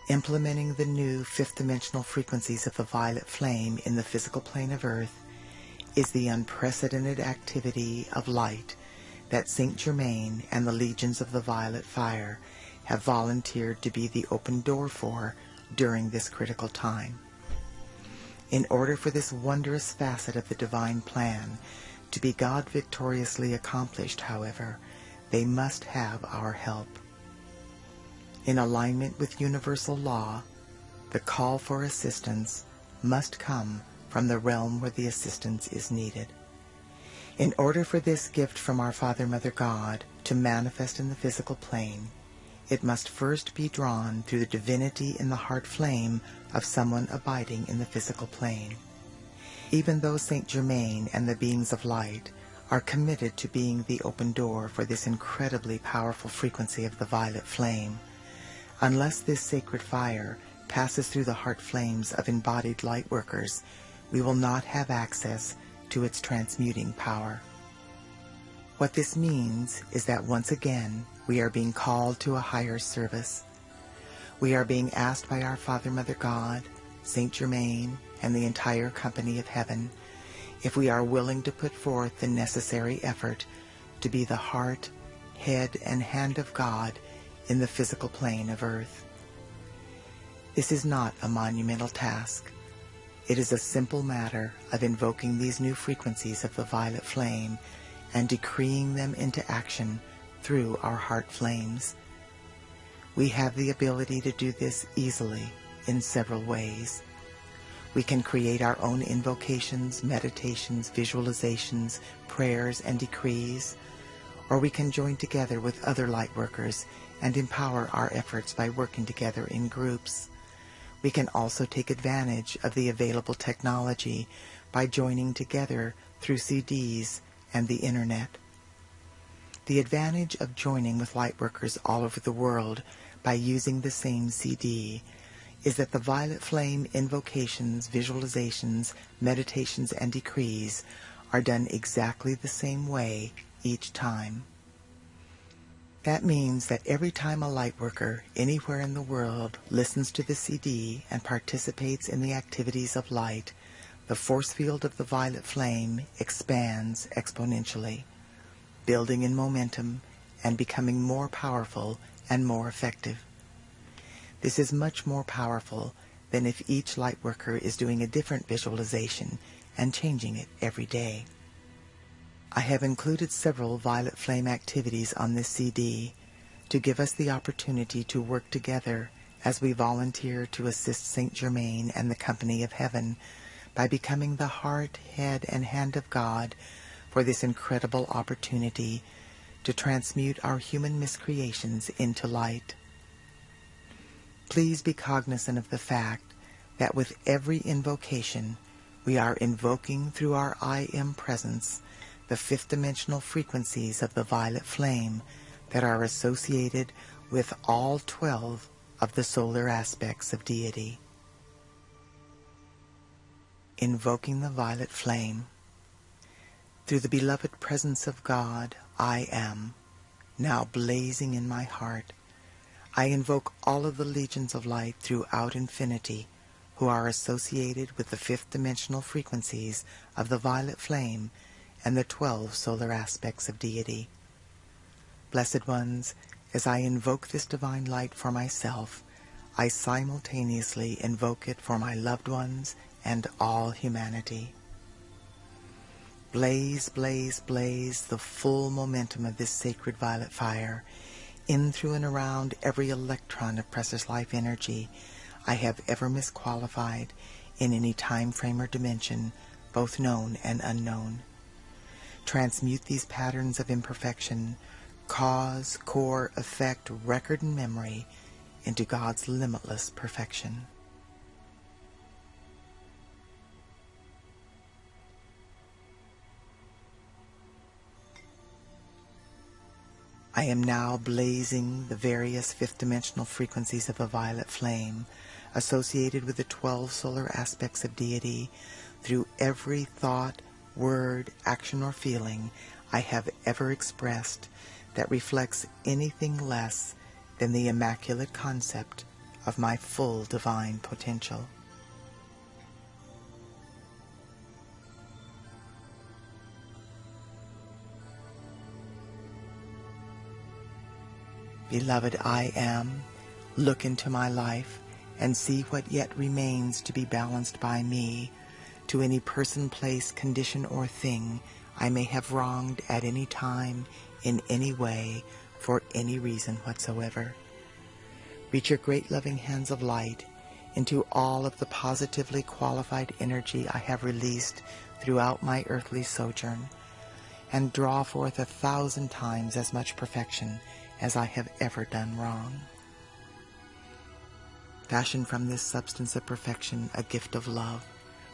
Implementing the new fifth-dimensional frequencies of the violet flame in the physical plane of Earth is the unprecedented activity of light that Saint Germain and the legions of the violet fire have volunteered to be the open door for during this critical time. In order for this wondrous facet of the divine plan to be God victoriously accomplished, however, they must have our help. In alignment with universal law, the call for assistance must come from the realm where the assistance is needed. In order for this gift from our Father, Mother, God to manifest in the physical plane, it must first be drawn through the divinity in the heart flame of someone abiding in the physical plane. Even though Saint Germain and the beings of light are committed to being the open door for this incredibly powerful frequency of the violet flame, unless this sacred fire passes through the heart flames of embodied light workers, we will not have access to its transmuting power. What this means is that once again we are being called to a higher service. We are being asked by our Father, Mother, God, Saint Germain, and the entire company of heaven if we are willing to put forth the necessary effort to be the heart, head, and hand of God in the physical plane of Earth. This is not a monumental task. It is a simple matter of invoking these new frequencies of the violet flame and decreeing them into action through our heart flames. We have the ability to do this easily in several ways. We can create our own invocations, meditations, visualizations, prayers, and decrees, or we can join together with other light workers and empower our efforts by working together in groups. We can also take advantage of the available technology by joining together through CDs and the Internet. The advantage of joining with lightworkers all over the world by using the same CD is that the violet flame invocations, visualizations, meditations, and decrees are done exactly the same way each time. That means that every time a lightworker anywhere in the world listens to the CD and participates in the activities of light, the force field of the violet flame expands exponentially, building in momentum and becoming more powerful and more effective. This is much more powerful than if each lightworker is doing a different visualization and changing it every day. I have included several violet flame activities on this CD to give us the opportunity to work together as we volunteer to assist Saint Germain and the company of heaven by becoming the heart, head, and hand of God for this incredible opportunity to transmute our human miscreations into light. Please be cognizant of the fact that with every invocation, we are invoking through our I Am presence the fifth-dimensional frequencies of the violet flame that are associated with all 12 of the solar aspects of deity. Invoking the violet flame. Through the beloved presence of God, I Am, now blazing in my heart, I invoke all of the legions of light throughout infinity who are associated with the fifth-dimensional frequencies of the violet flame and the 12 solar aspects of deity. Blessed ones, as I invoke this divine light for myself, I simultaneously invoke it for my loved ones and all humanity. Blaze, blaze, blaze the full momentum of this sacred violet fire in, through, and around every electron of precious life energy I have ever misqualified in any time frame or dimension, both known and unknown. Transmute these patterns of imperfection, cause, core, effect, record, and memory into God's limitless perfection. I am now blazing the various fifth-dimensional frequencies of the violet flame associated with the 12 solar aspects of deity through every thought, word, action, or feeling I have ever expressed that reflects anything less than the immaculate concept of my full divine potential. Beloved, I am. Look into my life and see what yet remains to be balanced by me, to any person, place, condition, or thing I may have wronged at any time, in any way, for any reason whatsoever. Reach your great loving hands of light into all of the positively qualified energy I have released throughout my earthly sojourn, and draw forth 1,000 times as much perfection as I have ever done wrong. Fashion from this substance of perfection a gift of love,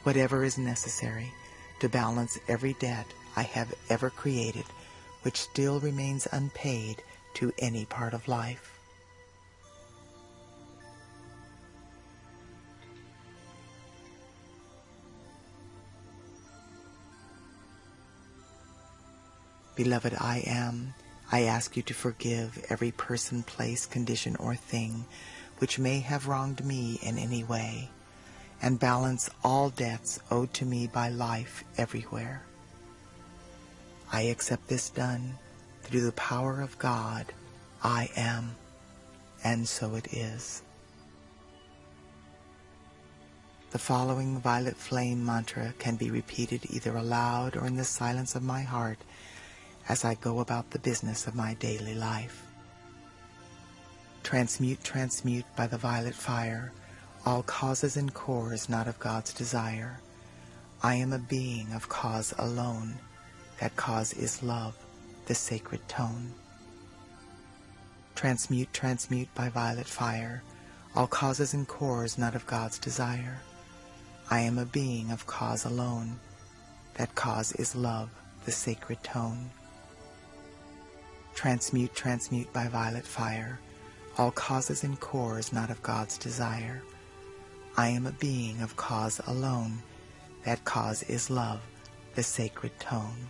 whatever is necessary to balance every debt I have ever created, which still remains unpaid to any part of life. Beloved, I am. I ask you to forgive every person, place, condition, or thing which may have wronged me in any way, and balance all debts owed to me by life everywhere. I accept this done through the power of God. I am, and so it is. The following violet flame mantra can be repeated either aloud or in the silence of my heart as I go about the business of my daily life. Transmute, transmute by the violet fire all causes and cores not of God's desire. I am a being of cause alone. That cause is love, the sacred tone. Transmute, transmute by violet fire all causes and cores not of God's desire. I am a being of cause alone. That cause is love, the sacred tone. Transmute, transmute by violet fire all causes and cores not of God's desire. I am a being of cause alone. That cause is love, the sacred tone.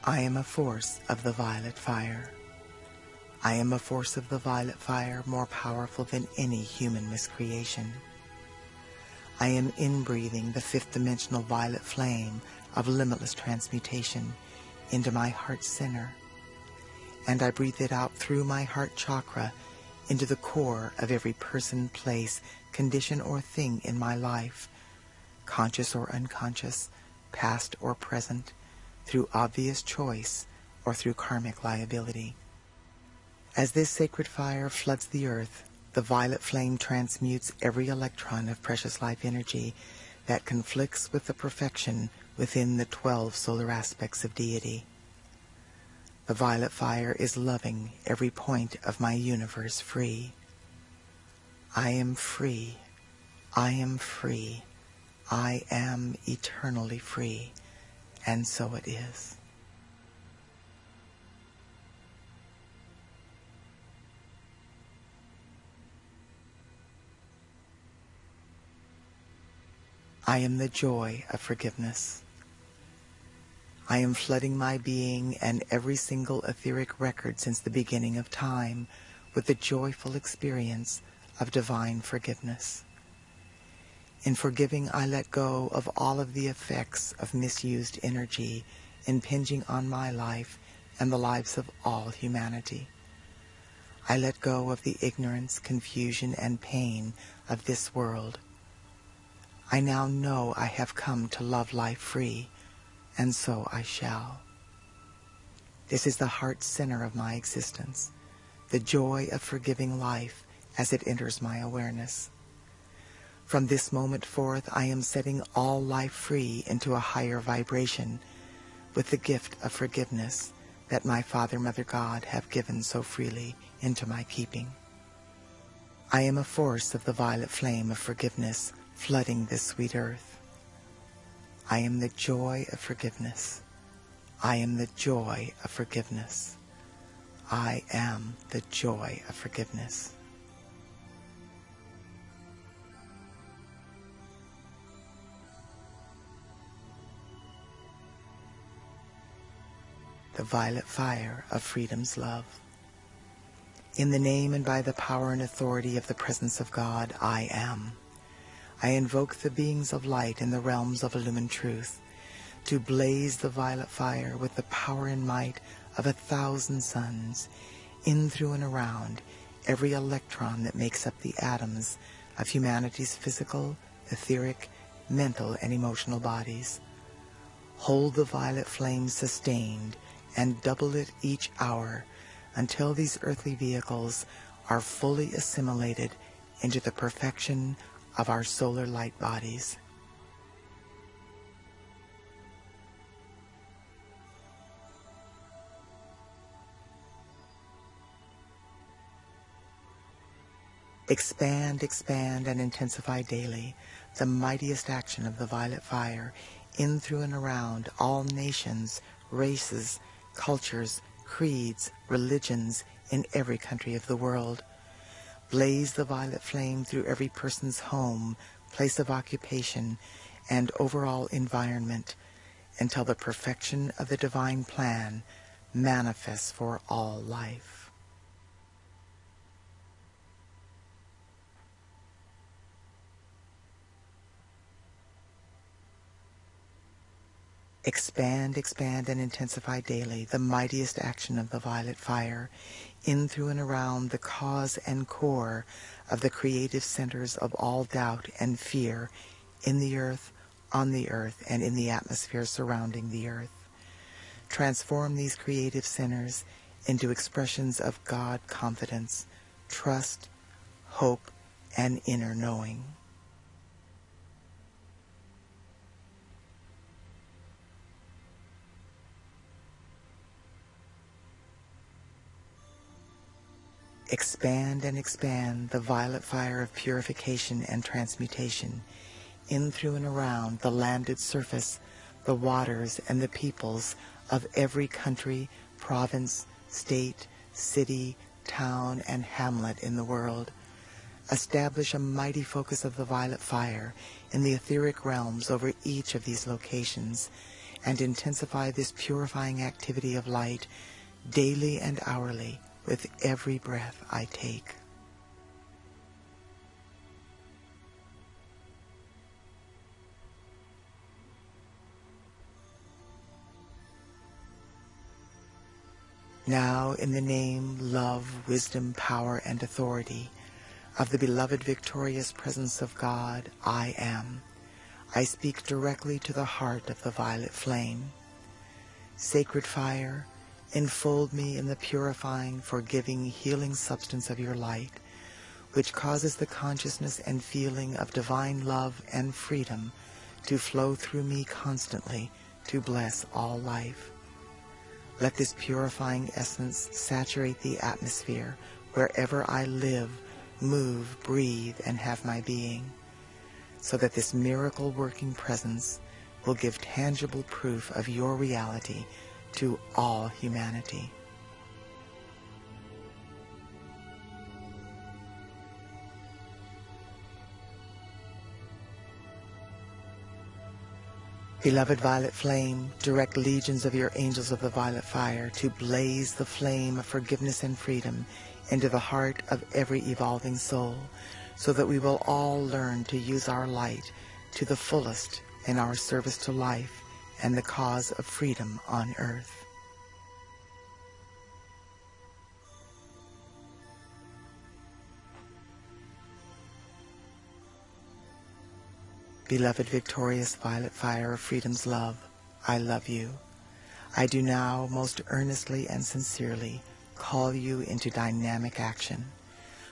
I am a force of the violet fire. I am a force of the violet fire more powerful than any human miscreation. I am inbreathing the fifth dimensional violet flame of limitless transmutation into my heart center, and I breathe it out through my heart chakra into the core of every person, place, condition, or thing in my life, conscious or unconscious, past or present, through obvious choice or through karmic liability. As this sacred fire floods the earth, the violet flame transmutes every electron of precious life energy that conflicts with the perfection within the 12 solar aspects of deity. The violet fire is loving every point of my universe free. I am free. I am free. I am eternally free. And so it is. I am the joy of forgiveness. I am flooding my being and every single etheric record since the beginning of time with the joyful experience of divine forgiveness. In forgiving, I let go of all of the effects of misused energy impinging on my life and the lives of all humanity. I let go of the ignorance, confusion, and pain of this world. I now know I have come to love life free, and so I shall. This is the heart center of my existence, the joy of forgiving life as it enters my awareness. From this moment forth, I am setting all life free into a higher vibration with the gift of forgiveness that my Father, Mother, God have given so freely into my keeping. I am a force of the violet flame of forgiveness flooding this sweet earth. I am the joy of forgiveness. I am the joy of forgiveness. I am the joy of forgiveness. the violet fire of freedom's love. In the name and by the power and authority of the presence of God, I am. I invoke the beings of light in the realms of illumined truth to blaze the violet fire with the power and might of 1,000 suns, in, through, and around every electron that makes up the atoms of humanity's physical, etheric, mental, and emotional bodies. Hold the violet flame sustained and double it each hour until these earthly vehicles are fully assimilated into the perfection of our solar light bodies. Expand, expand, and intensify daily the mightiest action of the violet fire in, through, and around all nations, races, cultures, creeds, religions in every country of the world. Blaze the violet flame through every person's home, place of occupation, and overall environment until the perfection of the divine plan manifests for all life. Expand, expand, and intensify daily the mightiest action of the violet fire in, through, and around the cause and core of the creative centers of all doubt and fear in the earth, on the earth, and in the atmosphere surrounding the earth. Transform these creative centers into expressions of God confidence, trust, hope, and inner knowing. Expand and expand the violet fire of purification and transmutation in, through, and around the landed surface, the waters, and the peoples of every country, province, state, city, town, and hamlet in the world. Establish a mighty focus of the violet fire in the etheric realms over each of these locations, and intensify this purifying activity of light daily and hourly with every breath I take. Now, in the name, love, wisdom, power, and authority of the beloved victorious presence of God, I am. I speak directly to the heart of the violet flame. Sacred fire, enfold me in the purifying, forgiving, healing substance of your light, which causes the consciousness and feeling of divine love and freedom to flow through me constantly to bless all life. Let this purifying essence saturate the atmosphere wherever I live, move, breathe, and have my being, so that this miracle-working presence will give tangible proof of your reality to all humanity. Beloved violet flame, direct legions of your angels of the violet fire to blaze the flame of forgiveness and freedom into the heart of every evolving soul, so that we will all learn to use our light to the fullest in our service to life and the cause of freedom on earth. Beloved victorious violet fire of freedom's love, I love you. I do now most earnestly and sincerely call you into dynamic action.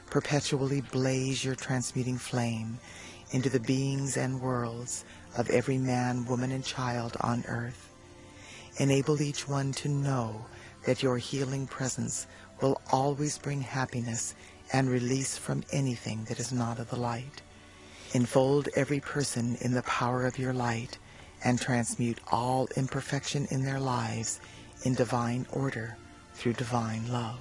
Perpetually blaze your transmuting flame into the beings and worlds of every man, woman, and child on earth. Enable each one to know that your healing presence will always bring happiness and release from anything that is not of the light. Enfold every person in the power of your light and transmute all imperfection in their lives in divine order through divine love.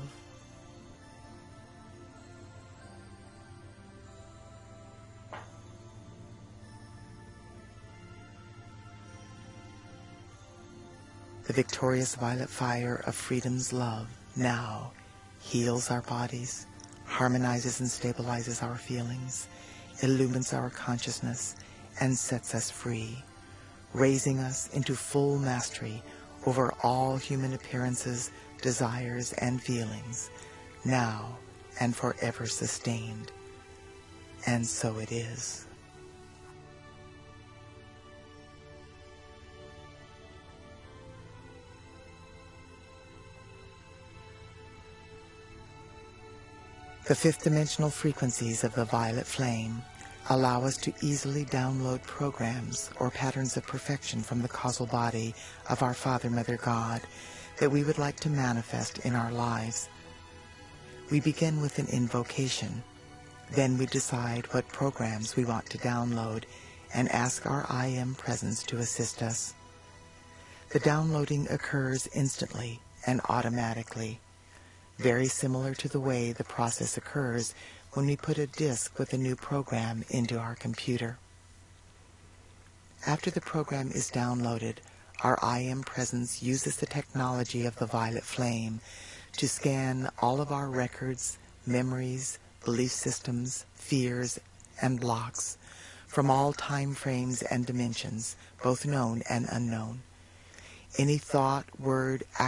The victorious violet fire of freedom's love now heals our bodies, harmonizes and stabilizes our feelings, illumines our consciousness, and sets us free, raising us into full mastery over all human appearances, desires, and feelings, now and forever sustained. And so it is. The fifth dimensional frequencies of the violet flame allow us to easily download programs or patterns of perfection from the causal body of our Father, Mother, God that we would like to manifest in our lives. We begin with an invocation. Then we decide what programs we want to download and ask our I Am Presence to assist us. The downloading occurs instantly and automatically, very similar to the way the process occurs when we put a disk with a new program into our computer. After the program is downloaded, our I Am Presence uses the technology of the violet flame to scan all of our records, memories, belief systems, fears, and blocks from all time frames and dimensions, both known and unknown. Any thought, word,